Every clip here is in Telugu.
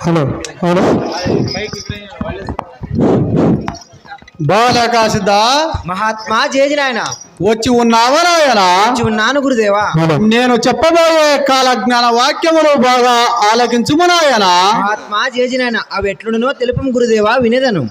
హలో హలో బాలకాశిద్ద మహాత్మా జేజి నాయన వచ్చి ఉన్నావా నాయనా? వచ్చి ఉన్నాను గురుదేవా. నేను చెప్పబోయే కాలజ్ఞాన వాక్యములు బాగా ఆలకించుము నాయనా. మహాత్మా జేజి నాయన అవి ఎట్లునో తెలుపు గురుదేవా, వినేదను.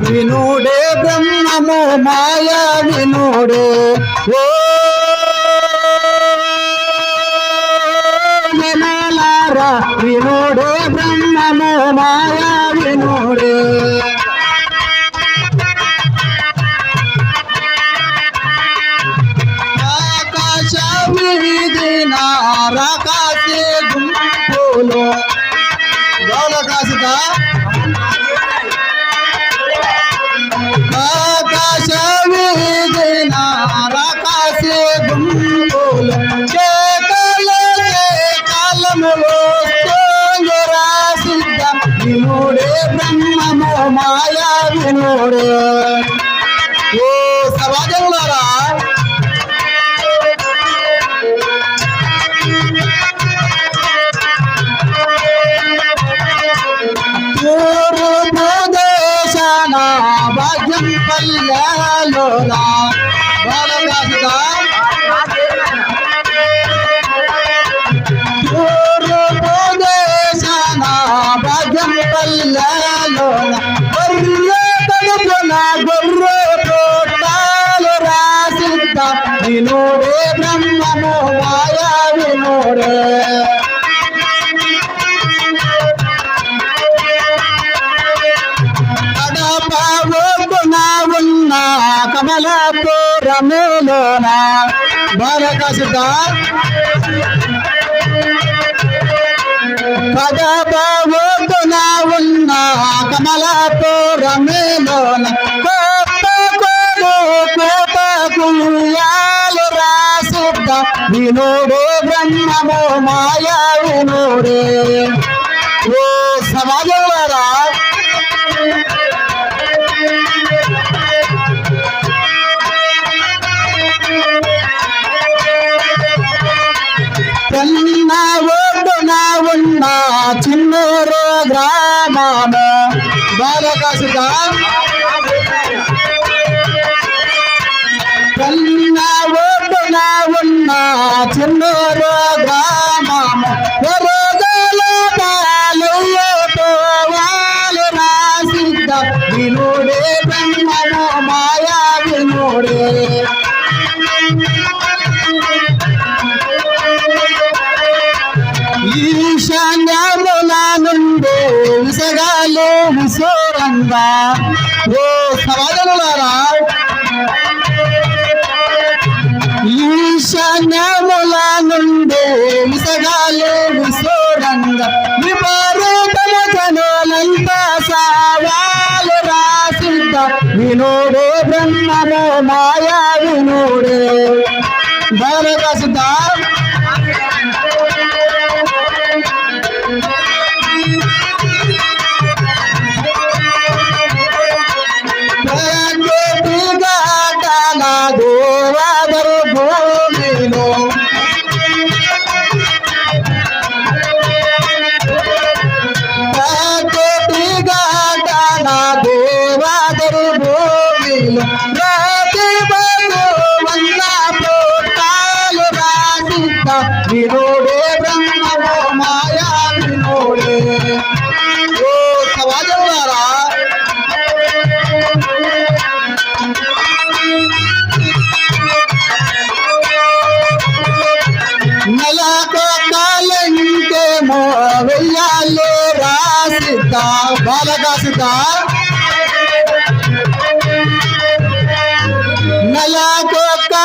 వినుడే బ్రహ్మము మాయా వినుడే ఓ జనాలారా, వినుడే బ్రహ్మము మాయా వినుడే. ఆకాశ వీధిన రాకాశే గుంపులో బాలకాశిదా ఆకాశ వీధిన రాకాశే గుంపులో కాలములో రాసిద్ద వినుడే బ్రహ్మము మాయా వినుడే. ఓ సమాజంలారా, పూర్వదేశాన భాగ్యం పల్లెలోనా బాలకాశిదా పూర్వదేశాన భాగ్యం పల్లెలోన గొర్రె కడుపున గొర్రె పోటాలు రాసిద్ద వినుడే బ్రహ్మము మాయా వినుడే. ఉన్న కమలాపురములోన బాలకాశిద కదబాబున ఉన్న కమలాపురములోన కోపకుయాలు రాసిద్ద వినుడే బ్రహ్మము మాయా వినుడే. ఓ సమాజంలారా, కన్న ఒడ్డున ఉన్న చిన్నూరు గ్రామము బాలకాశిద కన్న ఒడ్డున ఉన్న చిన్నూరు గ్రామము వరదల పాలయ్యతో వాళ్ళు రాసిద్ద వినుడే బ్రహ్మము మాయా వినుడే. ఈశాన్యముల నుండి విసగాలు విసోరంగా ఓ సమాజములారా, ఈశాన్యముల నుండి విసగాలు విసోరంగా విపరీతము జనులంతా సవాలు రాసిద్ద వినుడే బ్రహ్మము మాయా వినుడే. బాలకాశిద గోవాదరు భూమిలో గోవాదరు భూమిలో రాతి వల్ల పోటాలు రాసిద్ద వినుడే బ్రహ్మము మాయా వినుడే. ఓ సమాజంలారా, నెలకొక్కలింకేమో వెయ్యాలు రాసిద్ద బాలకాశిద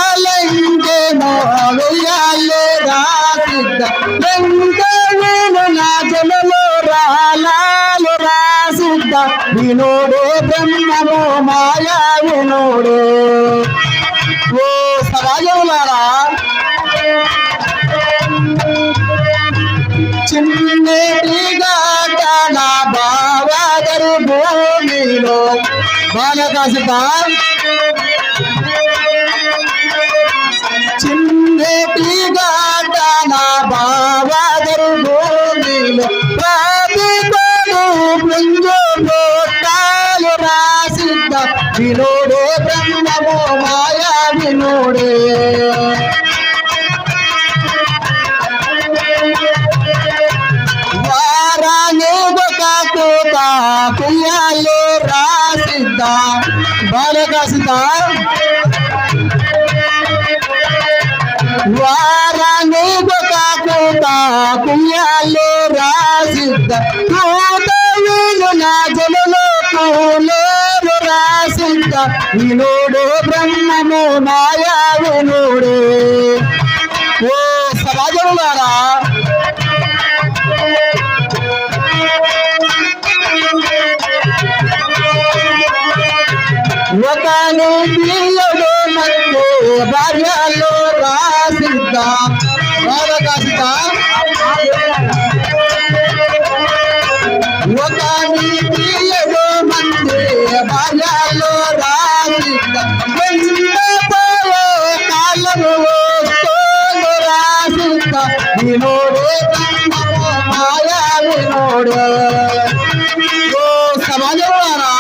నెలకొక్కలింకేమో వెయ్యాలు రాసిద్ద వెంకవేణు నా జనులు రాలాలు రాసిద్ద వినుడే బ్రహ్మము మాయా వినుడే. సమాజములారా చిన్నటిగా నా బావగారు భూమిలో బాలకాశిత చిన్నటిగా నా బావగారు భూమిలో ప్రతిపడు పుంజు పోటాలు రాసిద్ద వినోడే బ్రహ్మమో మాయా వినోడే కుయ్యాలు రాసిద్ద బాలకాసిత వారాన్ని కూత కుయ్యాలు రాసిద్ద కూతలు నా జనులు కూలేరు రాసిద్ద వినోడు బ్రహ్మము మాయా వినోడే ఓ సమాజములారా ఒక నీళ్ళు మధ్య భార్యలో రాసిద్ద బాలకాసిత ఒక నీళ్ళు మధ్య భార్యలో రాసిద్ద కాళ్ళను వస్తోలు రాసిద్ద వినోడే మాయా వినోడే ఓ సమాజంలోనా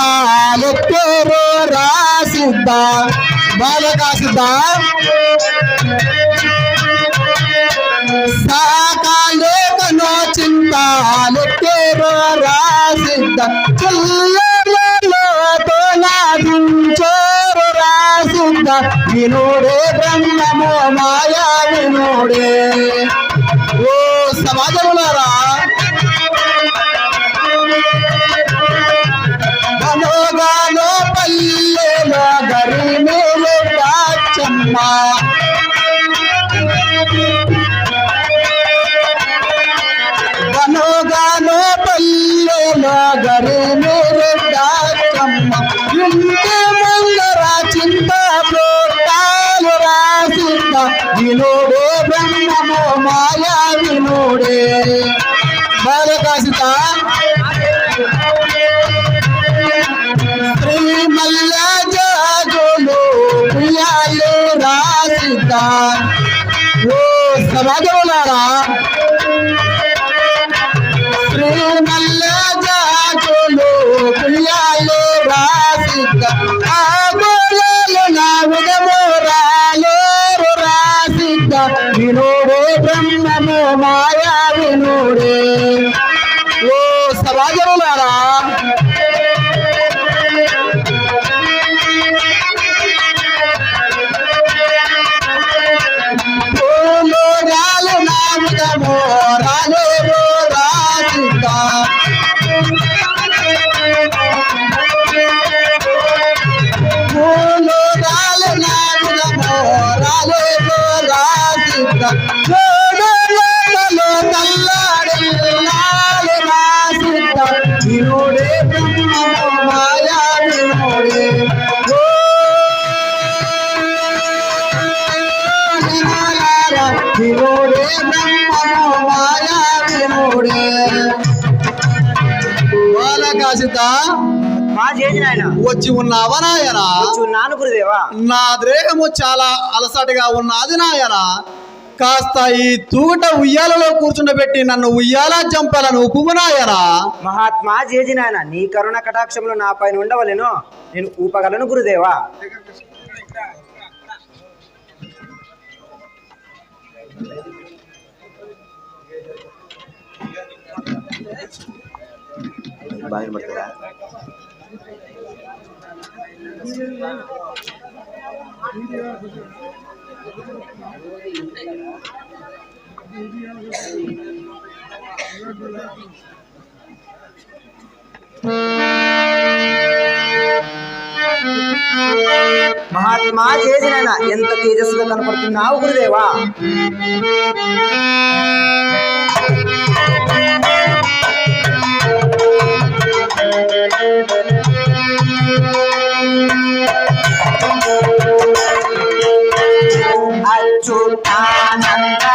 చింతాలెక్కరు రాసిద్ద బాలకాసిద్ద సాకాలేకనో చింతాలెక్కరు రాసిద్ద చిల్లరలో తోలాదించోరు రాసిద్ద వినోడే బ్రహ్మమో మాయా వినోడే ఓ సమాజములారా గనోగానో పల్లెలో గరిమేలు దాచమ్మ గనోగానో పల్లెలో గరిమేలు దాచమ్మ ఇంటి ముందర చింత ప్రోటాలు రాసిద్ద వినోడే బ్రహ్మమో మాయా వినోడే బాలకాసిత మల్ల జాగులు కుయ్యాలు రాసిద్ద ఓ సమాజములారా శ్రీ మల్ల జాగులు కుయ్యాలు రాసిద్ద ఆ గోళాలు నా విధము రాలేరు రాసిద్ద వినోడే బ్రహ్మము మాయా వినోడే ఓ సమాజములారా రాలేరు రాసిద్ద పూలు రాలు నాగుదమో రాలేరు రాసిద్ద జోడులలో తల్లాడిల్లాలు రాసిద్ద వినోడే బ్రహ్మమో మాయా వినోడే ఓ వినోడే బ్రహ్మమో మాయా వినోడే బాలకాసిత మా చేసి నాయన వచ్చి ఉన్నావా నాయన నాను గురుదేవా నా దేహము చాలా అలసటగా ఉన్నది నాయన కాస్త ఈ తూగట ఉయ్యాలలో కూర్చుండబెట్టి నన్ను ఉయ్యాల చంపాలను ఉప్పుము నాయన మహాత్మా చేసి నాయన నీ కరుణ కటాక్షములు నా పైన ఉండవలెను నేను ఊపగలను గురుదేవా బాగా పడుతుందా మహాత్మా చేసిన ఎంత తేజస్సుగా కనపడుతున్నావు గురుదేవా. అచ్యుతానంద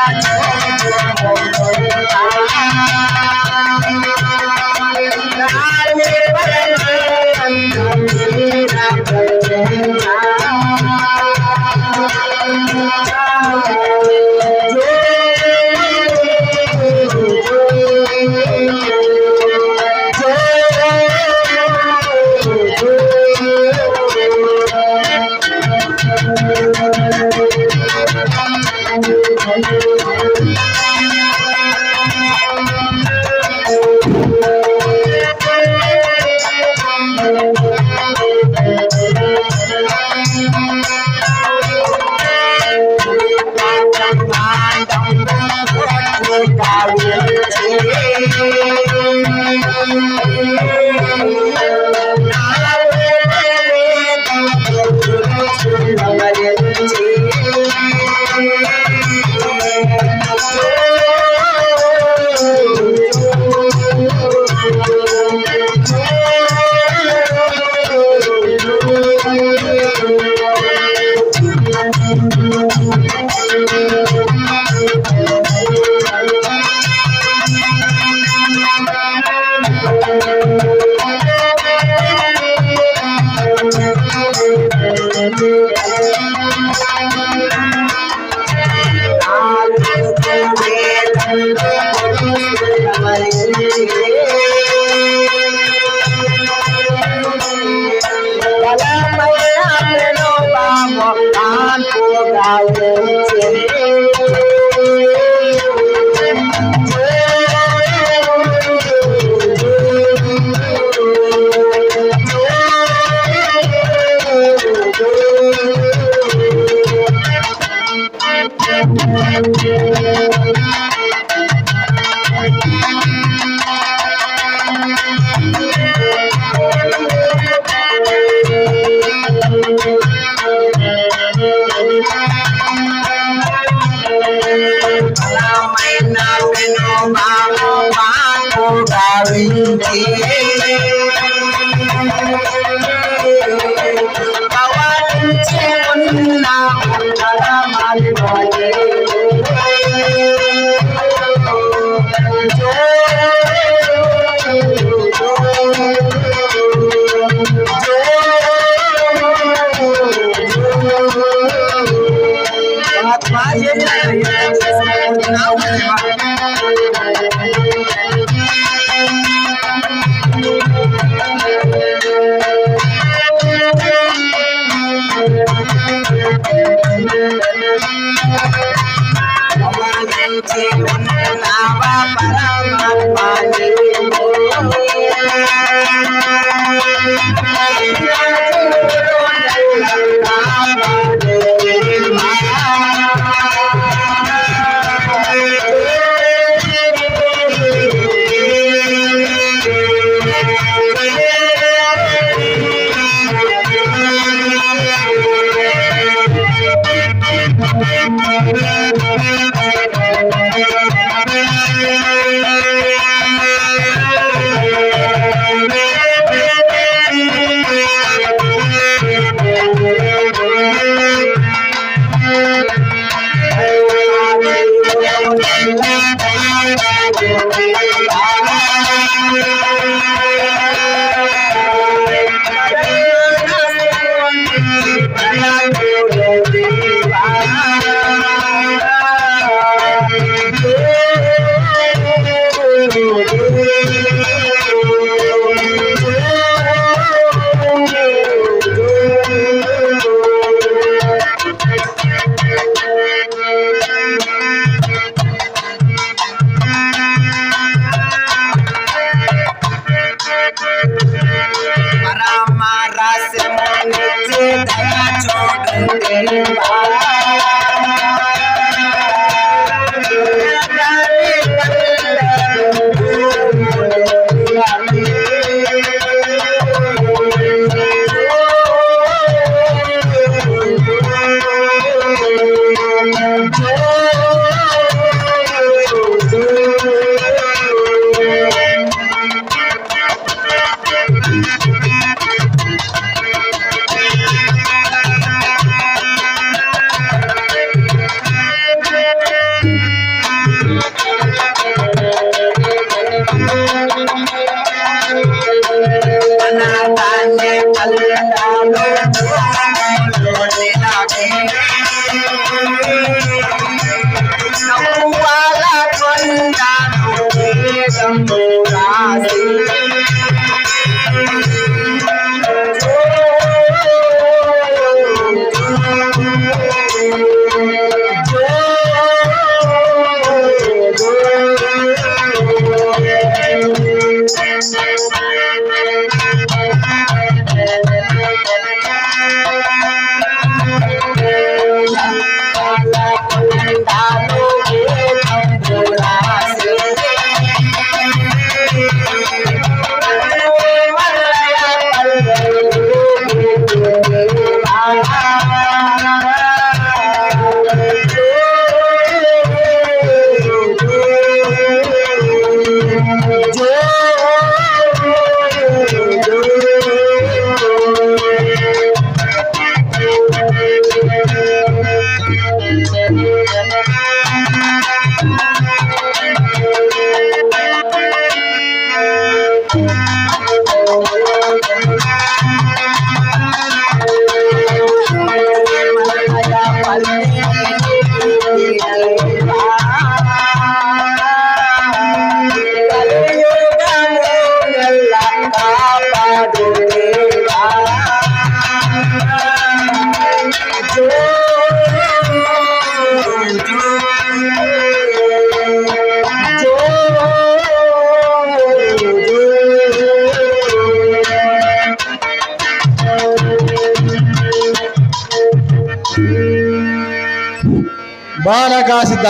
బాలకా సిద్ధ,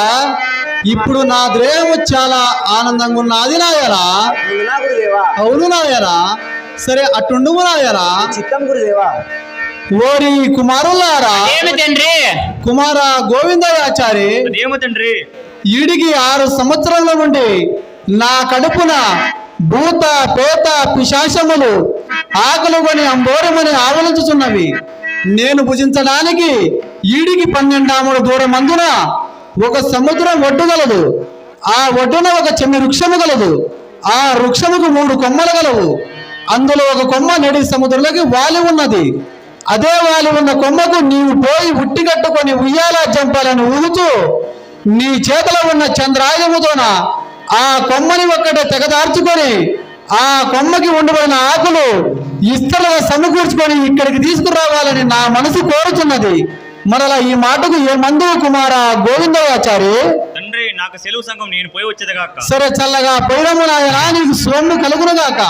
ఇప్పుడు నా దేహము చాలా ఆనందంగా ఉన్నది నాయనా. అవునా గురుదేవా? అవును నాయనా. సరే అట్టుండుము నాయనా. చిత్తం గురుదేవా. ఓరి కుమారులారా, ఏమి తండ్రి? కుమార గోవిందయాచారి, ఏమి తండ్రి? ఈడికి 6 సంవత్సరాల నుండి నా కడుపున భూత పేత పిశాచములు ఆకలుగొని అంబోరమని ఆవలించుచున్నవి. నేను భుజించడానికి ఈడికి 12 ఆమడ దూరం అందున ఒక సముద్రం ఒడ్డు గలదు. ఆ ఒడ్డున ఒక చిన్న వృక్షము గలదు. ఆ వృక్షముకు 3 కొమ్మలు గలవు. అందులో ఒక కొమ్మ నడి సముద్రంలోకి వాలి ఉన్నది. అదే వాలి ఉన్న కొమ్మకు నీవు పోయి ఉట్టి కట్టుకొని ఉయ్యాల జంపాలని ఊగుతూ నీ చేతిలో ఉన్న చంద్రాయుధముతోన ఆ కొమ్మని ఒక్కటే తెగదార్చుకొని ఆ కొమ్మకి ఉండబడిన ఆకులు ఇస్తలుగా సమకూర్చుకొని ఇక్కడికి తీసుకురావాలని నా మనసు కోరుతున్నది. మరలా ఈ మాటకు ఏ మందు కుమార గోవిందయాచారి? తండ్రి, నాకు సెలవు సంఘం నేను పోయి వచ్చేదిగాక. సరే చల్లగా పోయినము నాయనా, నీకు సోమ్ము కలుగునుగాక.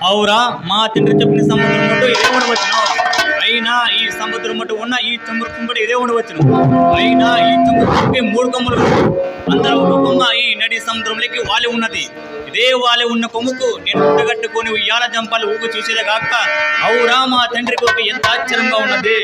అవురా, మా తండ్రి చెప్పిన సముద్రం మటు ఇదే ఉండవచ్చును. అయినా ఈ సముద్రం మటు ఉన్న ఈ సముద్రం మటు ఇదే ఉండవచ్చును. అయినా ఈ సముద్రంకి 3 కొమ్మలు, అందులో ఒక కొమ్మ ఈ నడి సముద్రంలోకి వాలి ఉన్నది. ఇదే వాలి ఉన్న కొమ్ముకు నేను ఉట్టగట్టుకొని ఉయ్యాల జంపాలు ఊగు చూసేదే కాక, అవురా మా తండ్రి కొరకు ఎంత ఆశ్చర్యంగా ఉన్నది.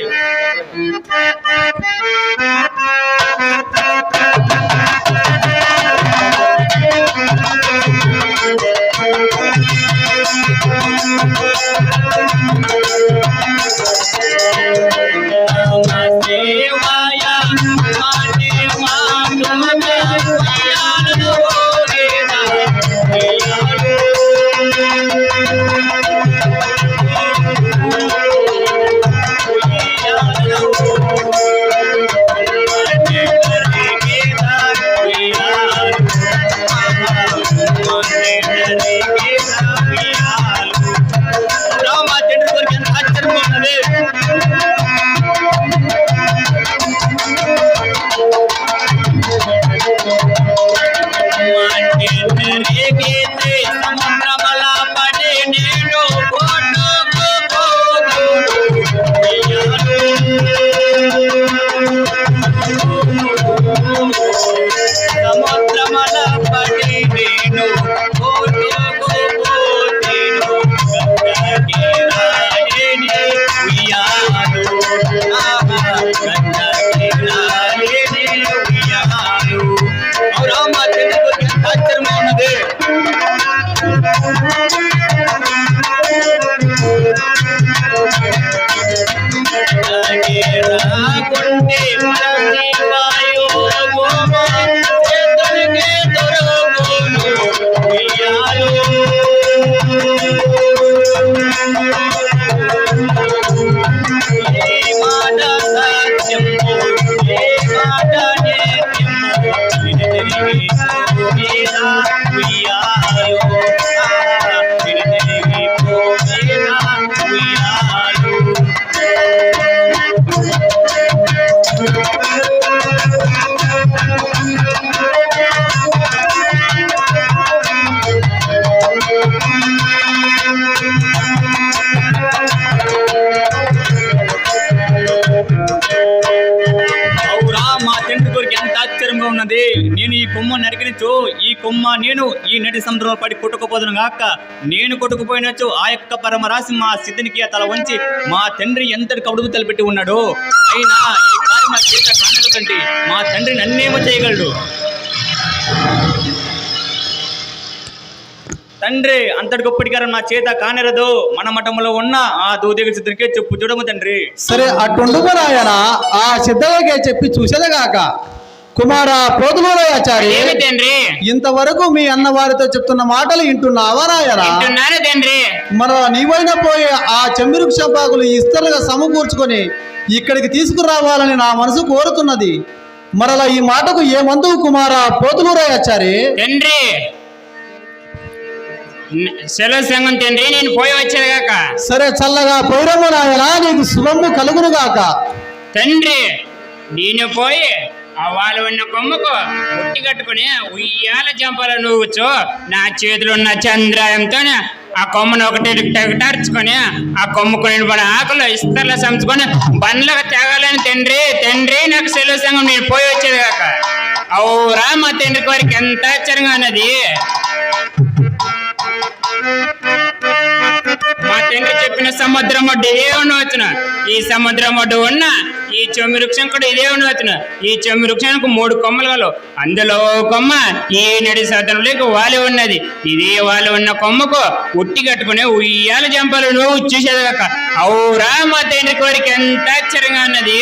ఉన్నది. నేను ఈ కొమ్మ నరికినచో ఈ కొమ్మ నేను ఈ నడి సముద్రంలో పడి కొట్టుకుపోదును గాక. నేను కొట్టుకుపోయినచో ఆ యొక్క పరమరాశి మా సిద్ధనికి తల వంచి మా తండ్రి ఎంతటి కడుపు తలపెట్టి ఉన్నాడో. అయినా ఈ కార్యం మా చేత కానకండి మా తండ్రి నన్నేమో చేయగలడు. తండ్రి అంతటి గొప్పటికారం నా చేత కానిరదు. మన మఠములో ఉన్న ఆ దూదేవి సిద్ధునికే చెప్పు చూడము తండ్రి. సరే అట్టుండుకు నాయన, ఆ సిద్ధయ్యకే చెప్పి చూసేదగాక. కుమార పోతులూరాచారి, ఏమి తండ్రి? ఇంతవరకు మీ అన్నవారితో చెప్తున్న మాటలు వింటున్నావా నాయన? వింటున్నాను తండ్రి. మన నీవైనా పోయి ఆ చెంబిరుక్ష పాకులు ఇస్తరుగా సమకూర్చుకొని ఇక్కడికి తీసుకురావాలని నా మనసు కోరుతున్నది. మరలా ఈ మాటకు ఏమందువు కుమార పోతులూరాచారి? తండ్రి సెలవు సంఘం తండ్రి, నేను పోయి వచ్చేగాక. సరే చల్లగా పౌరము నాయన, నీకు శుభము కలుగునుగాక. తండ్రి నేను పోయి ఆ వాళ్ళు ఉన్న కొమ్మకు ఉట్టి కట్టుకుని ఉయ్యాల జంపల నువ్వుచో నా చేతిలో ఉన్న చంద్రాయంతో ఆ కొమ్మను ఒకటి టర్చుకొని ఆ కొమ్మకు నిలబడి ఆకులు ఇస్తర్ల సంచుకొని బండ్లకు తేగాలని తండ్రి. తండ్రి నాకు సెలవు సంఘం నేను పోయి వచ్చేది కాక. అవురా మా తండ్రి కోరిక ఎంత ఆశ్చర్యంగా ఉన్నది. మా తండ్రి చెప్పిన సముద్రం ఒడ్డు ఇదే ఉండవచ్చును. ఈ సముద్రం ఒడ్డు ఉన్న ఈ చెమ్మి వృక్షం కూడా ఇదే ఉండవచ్చును. ఈ చెమ్మి వృక్షానికి 3 కొమ్మలు గలవు. అందులో కొమ్మ ఈ నడి సదనంలోకి వాలి ఉన్నది. ఇదే వాలి ఉన్న కొమ్మకు ఉట్టి కట్టుకుని ఉయ్యాల జంపలు నువ్వు చూసేదాక. అవురా మా తండ్రి కోరిక ఎంత ఆశ్చర్యంగా ఉన్నది.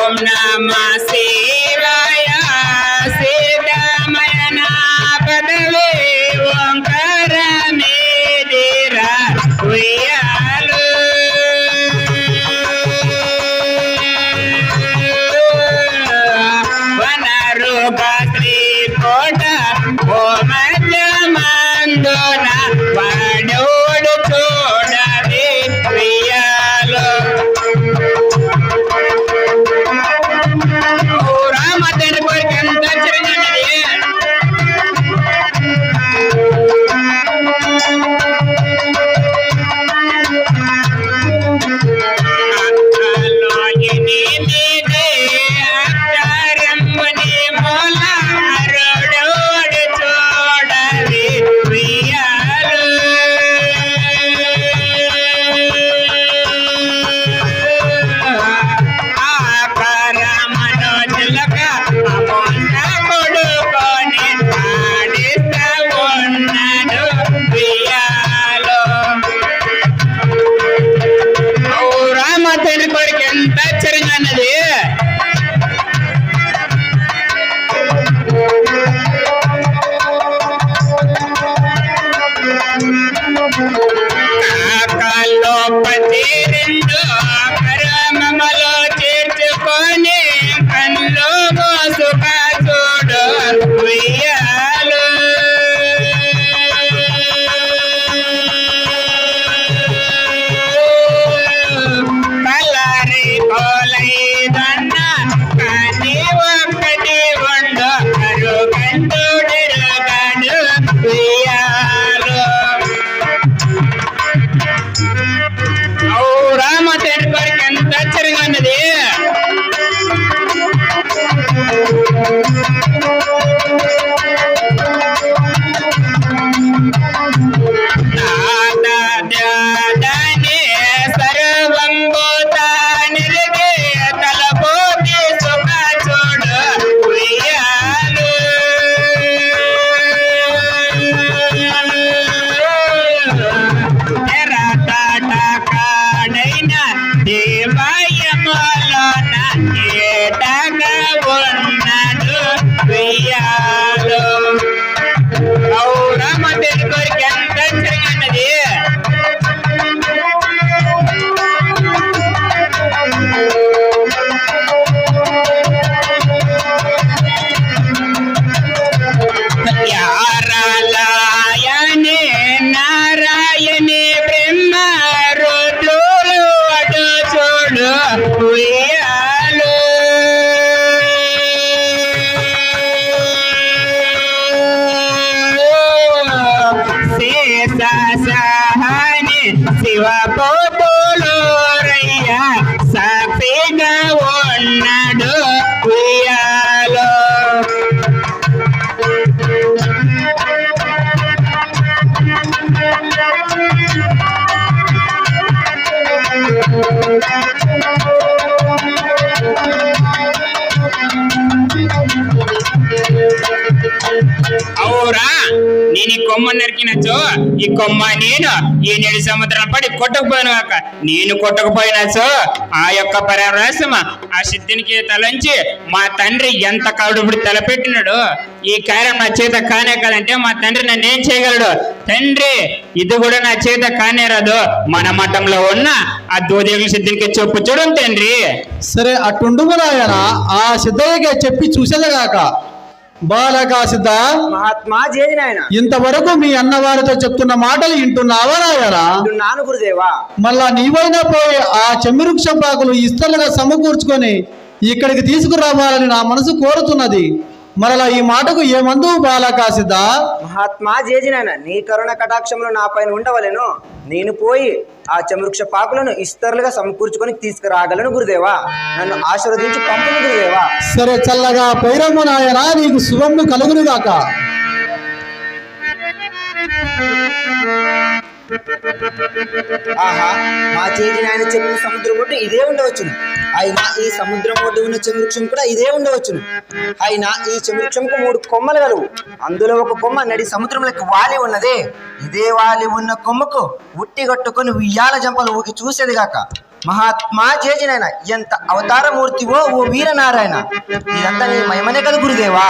ఓం నమః శివాయ సిద్ధమయ పదవే ఓంకారమే ధీరా ఉయ్యాలు. వనరుగ శ్రీకోట ఓ మధ్య మందున వాడోడు చూడవే ఉయ్యాలు. రామ తండ్రి కోరిక ఎంత చిరగన్నది. అక్షరమ్మని మూల అరుడోడు చూడవి ఉయ్యాలు. తండ్రి కోరిక ఎంత ఆశ్చర్యంగా అన్నది. కాకాల్లో 12 పరమలో చేర్చుకొని కన్లో మోసుక చూడు ఉయ్యాలు. కలరి కోలైదన్న కానీ ఒక్కటి ఉండు అరుగంటుడిరుగడు ఉయ్యాలు. రామ తండ్రి కోరిక ఎంత ఆశ్చర్యంగా ఉన్నది. నాదానే సర్వం భూతానిరిగే తలపోతి సుఖ చూడు ఉయ్యాలు. ఎరటాట కాడైన దేవాయములోన ఏటగా ఉన్నాడు ఉయ్యాలు. రామ తండ్రి కోరిక ఎంత ఆశ్చర్యంగా ఉన్నది. యారాలయనే నారాయణి బ్రహ్మ రుద్రులు అటు చూడు ఉయ్యాలు. శేషాని శివ పోతులు రయ్య సాక్షిగా ఉన్నాడు ఉయ్యాలో. నేను ఈ కొమ్మ నరికినచో ఈ కొమ్మ నేను ఈ 7 సంవత్సరాలు పడి కొట్టకపోయిన కాక నేను కొట్టకపోయినచో ఆ యొక్క పరరాశమ ఆ సిద్ధినికి తలంచి మా తండ్రి ఎంత కడుపుడు తలపెట్టినాడు ఈ కార్యం నా చేత కానే కాదంటే మా తండ్రి నన్ను ఏం చేయగలడు? తండ్రి ఇది కూడా నా చేత కానే రాదు, మన మఠంలో ఉన్న ఆ దోదేవుల సిద్ధికి చెప్పు చూడం తండ్రి. సరే అట్టుండుము నాయన, ఆ సిద్ధయ్యకే చెప్పి చూసేదగాక. బాలకా సిద్ధ, మహాత్మా జేజి నాయన. ఇంతవరకు మీ అన్నవారితో చెప్తున్న మాటలు వింటున్నావా నాయనా? నాను గురుదేవా. మళ్ళా నీవైనా పోయి ఆ చెమ్మిరుక్షం పాకులు ఇస్తలుగా సమకూర్చుకొని ఇక్కడికి తీసుకురావాలని నా మనసు కోరుతున్నది. మరలా ఈ మాటకు ఏమందు బాలకా సిద్ధ? మహాత్మా జేజి నాయన, నీ కరుణ కటాక్షంలో నా పైన ఉండవలెను. నేను పోయి ఆ చమృక్ష పాకులను ఇస్తరులుగా సమకూర్చుకొని తీసుకురాగలను గురుదేవా. నన్ను ఆశీర్వదించి పంపును గురుదేవా. సరే చల్లగా పైరమ్మ నాయనా, నీకు శుభము కలుగునుగాక. ఆహా, మా చేతి నాయన చెప్పిన సముద్రం ఒడ్డు ఇదే ఉండవచ్చును. అయినా ఈ సముద్రం ఒడ్డు ఉన్న చెమృక్షం కూడా ఇదే ఉండవచ్చును. అయినా ఈ చెమృక్షంకు 3 కొమ్మలు గలవు. అందులో ఒక కొమ్మ నడి సముద్రంలోకి వాలి ఉన్నదే. ఇదే వాలి ఉన్న కొమ్మకు ఉట్టి కట్టుకొని ఉయ్యాల జంపలు ఊకి చూసేది గాక. మహాత్మా చేజినైనా ఎంత అవతారమూర్తివో ఓ వీరనారాయణ. ఇదంతా నీ మహిమనే కదా గురుదేవా.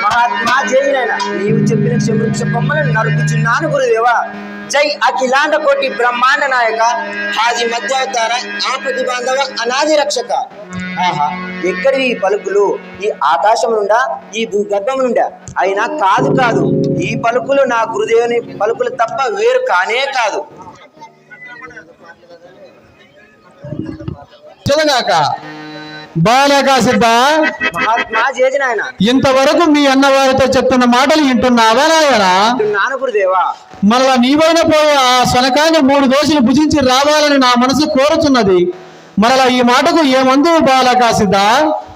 మహాత్మా జైనైనా నీవు చెప్పిన వృక్ష కొమ్మలను నరుకుచున్నాను గురుదేవా. జై అఖిలాండ కోటి బ్రహ్మాండ నాయక, ఆది మధ్యావతార, ఆపది బాంధవ, అనాది రక్షక. ఆహా, ఎక్కడివి ఈ పలుకులు? ఈ ఆకాశం నుండా, ఈ భూగర్భం నుండా? అయినా కాదు కాదు, ఈ పలుకులు నా గురుదేవుని పలుకులు తప్ప వేరు కానే కాదు. చదగాక బాలకా సిద్ధ, మహాత్మా జేజి నాయన. ఇంతవరకు మీ అన్నవారితో చెప్తున్న మాటలు వింటున్నావా నాయనా? నాను గురుదేవా. మరలా నీవైన పోయి ఆ శనకాన్ని 3 దోశలు భుజించి రావాలని నా మనసు కోరుతున్నది. మరలా ఈ మాటకు ఏమందు బాలకా సిద్ధ?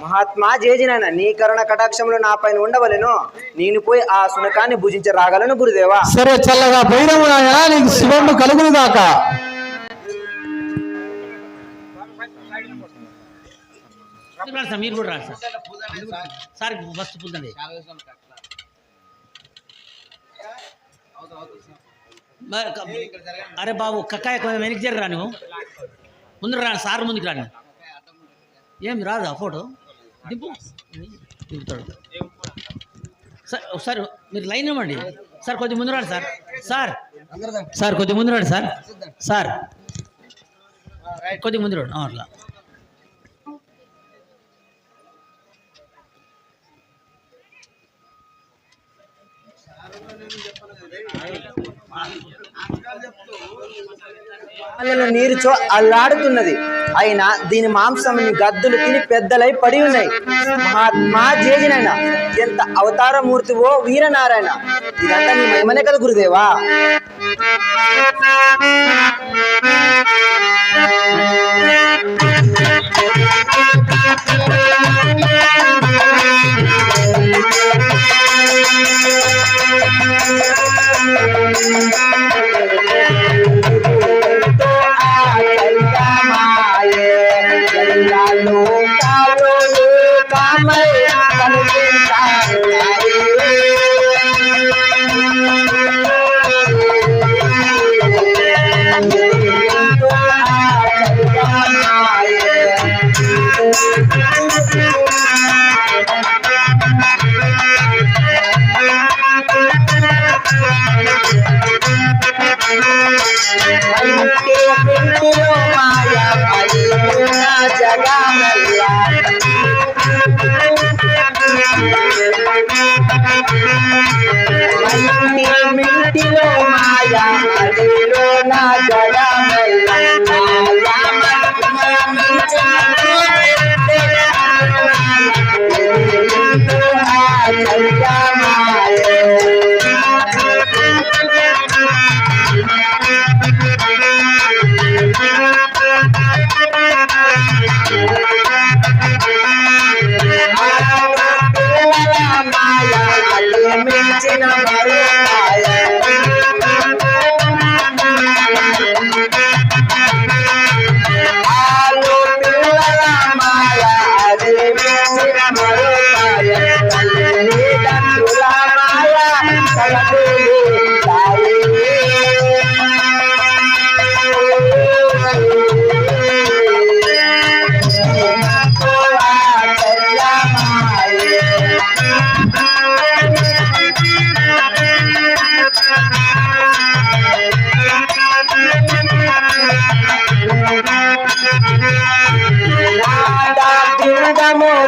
మహాత్మా జేజి నాయన, నీ కరుణ కటాక్షములు నా పైన ఉండవలెను. నేను పోయి ఆ శునకాన్ని భుజించి రాగలను గురుదేవా. సరే, చల్లగా పోయినము నాయనా, నీకు శివము కలుగును గాక. సార్ మీరు కూడా రాదు సార్ ఫస్ట్ పుల్లండి. అరే బాబు కక్కాయ కొంచెం వెనక్కి జరగరా, నువ్వు ముందుకు రాను, సార్ ముందుకు రాను. ఏం రాదు ఆ ఫోటో దింపు దింపుతాడు సార్. ఒకసారి మీరు లైన్ ఇవ్వండి సార్, కొద్దిగా ముందు రాడు సార్. సార్ సార్ కొద్దిగా ముందు రాడు సార్. సార్ కొద్దిగా ముందు రాడు అట్లా. నీరుచో అల్లాడుతున్నది. అయినా దీని మాంసం గద్దులు తిని పెద్దలై పడి ఉన్నాయి. మహాత్మా జేజినైనా, ఎంత అవతారమూర్తివో వీరనారాయణ. ఇదంతా నీ మహిమనే కదా గురుదేవా. జగమెల్ల మింటిలో మాయా అదిలో నా జగమెల్ల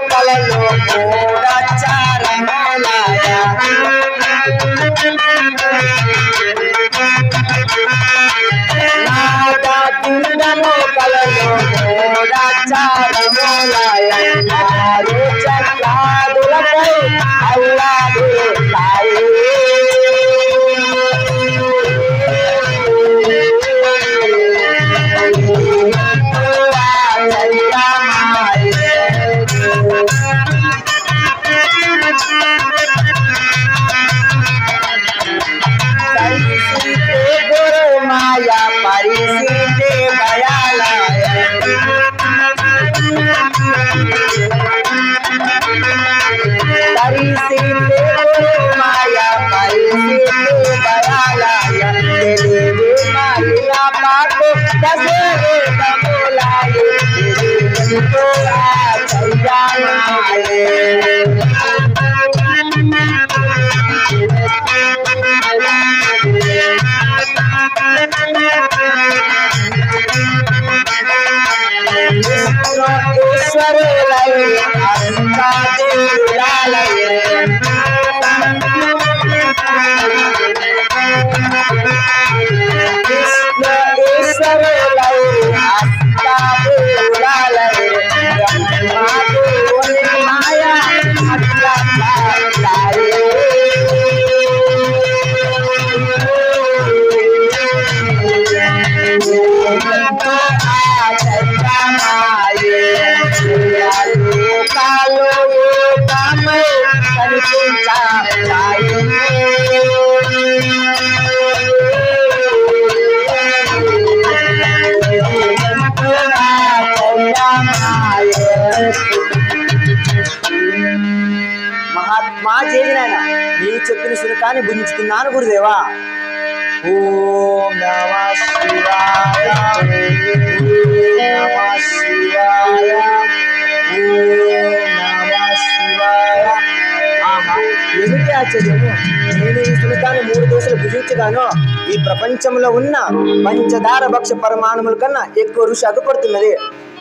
కలలో చారమలాయ నాదము కలలో చారమలాయ ఆరు చక్రాదులపై అల్లాడే తాయి మాయా పరిసితే భయాలయ పరిసితే మాయా పరిసితే భయాలయ దేవి మాలిలా పాకు దసరే తములాయ దేవి మహాత్మా చేసినాయన నీవు చెప్పిన సునకాన్ని భుజించుకున్నాను గురుదేవా. ఓం నమః శివాయ ఓం నమః శివాయ ఓం నమః శివాయ. ఆహా, ఏమిటి ఆశ్చర్యము! నేను ఈ సునకాన్ని 3 దోశలు భుజించగాను ఈ ప్రపంచంలో ఉన్న పంచదార భక్ష పరమాణుముల కన్నా ఎక్కువ రుచి అగుపడుతున్నది.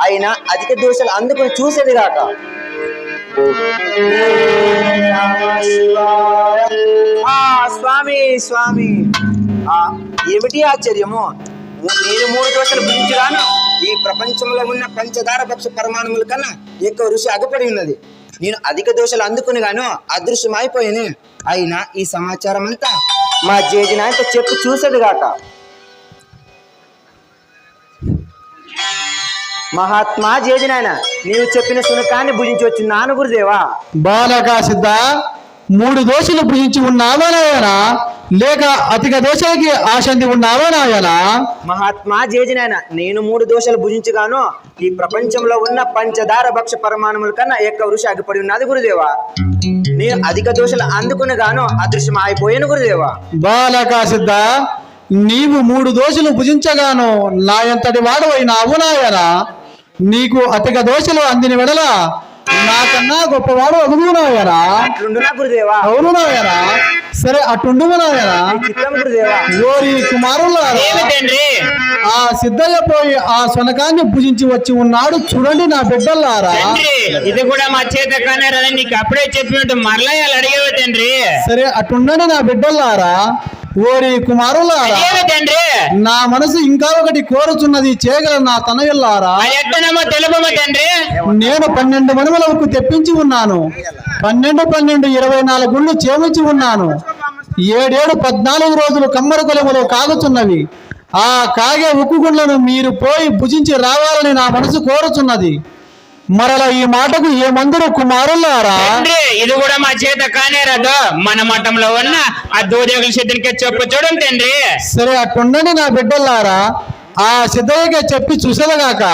అయినా అధిక దోశలు అందుకుని చూసేది కాక. స్వామి స్వామి, ఏమిటి ఆశ్చర్యము! నేను 3 దోశలు భుజించగాను ఈ ప్రపంచంలో ఉన్న పంచదార భక్ష పరమాణుముల కన్నా ఎక్కువ రుచి అగపడి ఉన్నది. నేను అధిక దోశలు అందుకుని గాను అదృశ్యమైపోయాను. అయినా ఈ సమాచారం అంతా మా జేజినాయనతో చెప్పి చూసేది గాక. మహాత్మా జేజినాయన, నీవు చెప్పిన సునకాన్ని భుజించి వచ్చినాను గురుదేవా. బాలక సిద్ధ, 3 దోశలు భుజించి ఉన్నావా నాయనా, లేక అధిక దోశలకి ఆశంది ఉన్నావా నాయనా? మహాత్మా జేజినాయన, నేను 3 దోశలు భుజించగాను ఈ ప్రపంచంలో ఉన్న పంచదార భక్ష పరమాణుముల కన్నా ఎక్కువ రుచి అగిపడి ఉన్నది గురుదేవా. నేను అధిక దోశలు అందుకుని గాను అదృశ్యం అయిపోయాను గురుదేవా. బాలక సిద్ధ, నీవు 3 దోశలు భుజించగాను నా ఎంతటి వాడవైనావు నాయనా. నీకు అధిక దోశలు అందిన వెడల నాకన్నా గొప్పవాడు అదుగునాయనా. అట్లుండు నా గురుదేవా. అవును నాయనా. సరే అటుండుము నాయనా. చిత్తం గురుదేవా. ఓరి కుమారులారా, ఏమి తండ్రి ఆ సిద్ధయ్య పోయి ఆ శునకాన్ని భుజించి వచ్చి ఉన్నాడు చూడండి నా బిడ్డలారా. తండ్రి ఇది కూడా మా చేత కానీ రాదని నీకు అప్పుడే చెప్పినట్టు మరలా ఇలా అడిగేవా తండ్రి? సరే అటుండండి నా బిడ్డలారా. ఓరి కుమారులారా, ఏమి తండ్రి నా మనసు ఇంకా ఒకటి కోరుచున్నది చేయగల నా తనయుల్లారా. అది ఎట్టనమో తెలుపమా తండ్రి? నేను 12 మనుమలకు తెప్పించి ఉన్నాను. 12 24 గుళ్ళు చేమించి ఉన్నాను. 7 14 రోజులు కమ్మర కొలములు కాగుచున్నవి. ఆ కాగే ఉక్కు గుండ్లను మీరు పోయి భుజించి రావాలని నా మనసు కోరుచున్నది. మరలా ఈ మాటకు ఏమందరూ కుమారులారా. తండ్రి ఇది కూడా మా చేత కానే రాదు. మన మఠంలో ఉన్న ఆ దూదేవుల సిద్ధునికి చెప్పు చూడండి తండ్రి. సరే అట్టుండని నా బిడ్డలారా, ఆ సిద్ధయ్యగా చెప్పి చూసేదగాక.